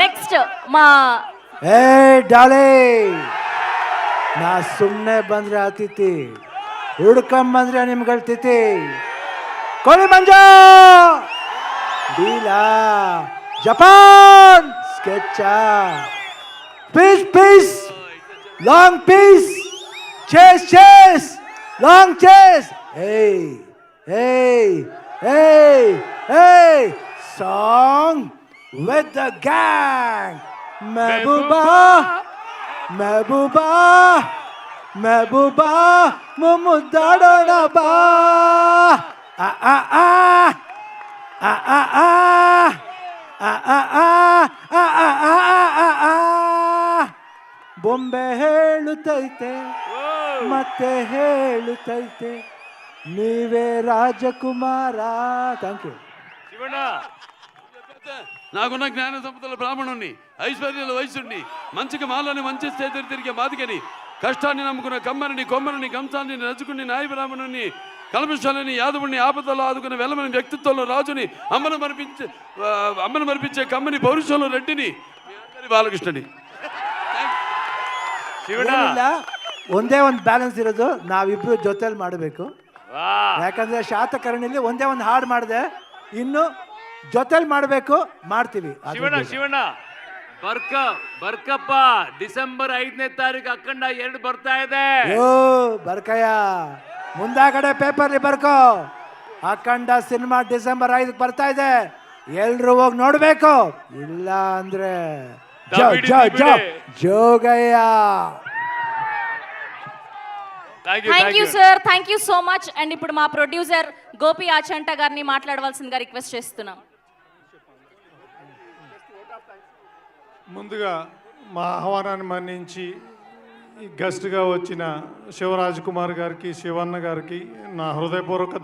Next ಮಾ ಏ ಡಾಲೆ, ನಾ ಸುಮ್ಮನೆ ಬಂದ್ರೆ ಅತಿಥಿ, ಹುಡ್ಕೊಂಬಂದ್ರೆ ನಿಮ್ಗಳ ತಿಥಿ. ಕೋಳಿ ಮಂಜ ಡೀಲಾ Japan sketch piece piece long piece chase chase long chase. ಏಯ್ ಏಯ್ ಏಯ್ ಏಯ್ song with the gang. Mehbooba, Mehbooba, Mehbooba, Mumudadona ba. Ah ah ah, ah ah ah, ah ah ah, ah ah ah ah. ಬೊಂಬೆ ಹೇಳುತ್ತೈತೆ ಮತ್ತೆ ಹೇಳುತ್ತೈತೆ, ನೀವೇ ರಾಜಕುಮಾರ. Thank you. నాకున్న జ్ఞాన సంపదల బ్రాహ్మణుణ్ణి, ఐశ్వర్యాల వయసుని, మంచికి మాలని మంచి చేతులు తిరిగే మాదిగని, కష్టాన్ని నమ్ముకున్న కమ్మరిని కొమ్మరిని కంసాన్ని నచ్చుకుని నాయ బ్రాహ్మణుని, కల్మశాలని యాదవుని, ఆపదలో ఆదుకున్న వెలమని వ్యక్తిత్వంలో రాజుని, అమ్మను మరిపించే కమ్మని పౌరుషంలో రెడ్డిని, బాలకృష్ణని. ಒಂದೇ ಒಂದು ಬ್ಯಾಲೆನ್ಸ್ ಇರೋದು, ನಾವಿಬ್ರು ಜೊತೆಲಿ ಮಾಡಬೇಕು. ಯಾಕಂದ್ರೆ ಶಾತಕರ್ಣಿಲಿ ಒಂದೇ ಒಂದು ಹಾಡು ಮಾಡಿದೆ, ಇನ್ನು ಜೊತೆಲಿ ಮಾಡಬೇಕು, ಮಾಡ್ತೀವಿ. ಶಿವಣ್ಣ ಬರ್ಕಪ್ಪ, ಡಿಸೆಂಬರ್ 5ನೇ ತಾರೀಕು ಅಖಂಡ 2 ಬರ್ತಾ ಇದೆ. ಬರ್ಕಯ್ಯ, ಮುಂದಾಗಡೆ ಪೇಪರ್ಲಿ ಬರ್ಕೋ. ಅಖಂಡ ಸಿನಿಮಾ ಡಿಸೆಂಬರ್ 5 ಬರ್ತಾ ಇದೆ, ಎಲ್ರು ಹೋಗಿ ನೋಡ್ಬೇಕು. ಇಲ್ಲ ಅಂದ್ರೆ Jogayya. Thank you sir, thank you so much. And ఇప్పుడు మా ప్రొడ్యూసర్ గోపి ఆచంట గారిని మాట్లాడవలసిందిగా రిక్వెస్ట్ చేస్తున్నాం. ముందుగా మా ఆహ్వానాన్ని మన్నించి గెస్ట్గా వచ్చిన శివరాజ్ కుమార్ గారికి, శివన్న గారికి నా హృదయపూర్వక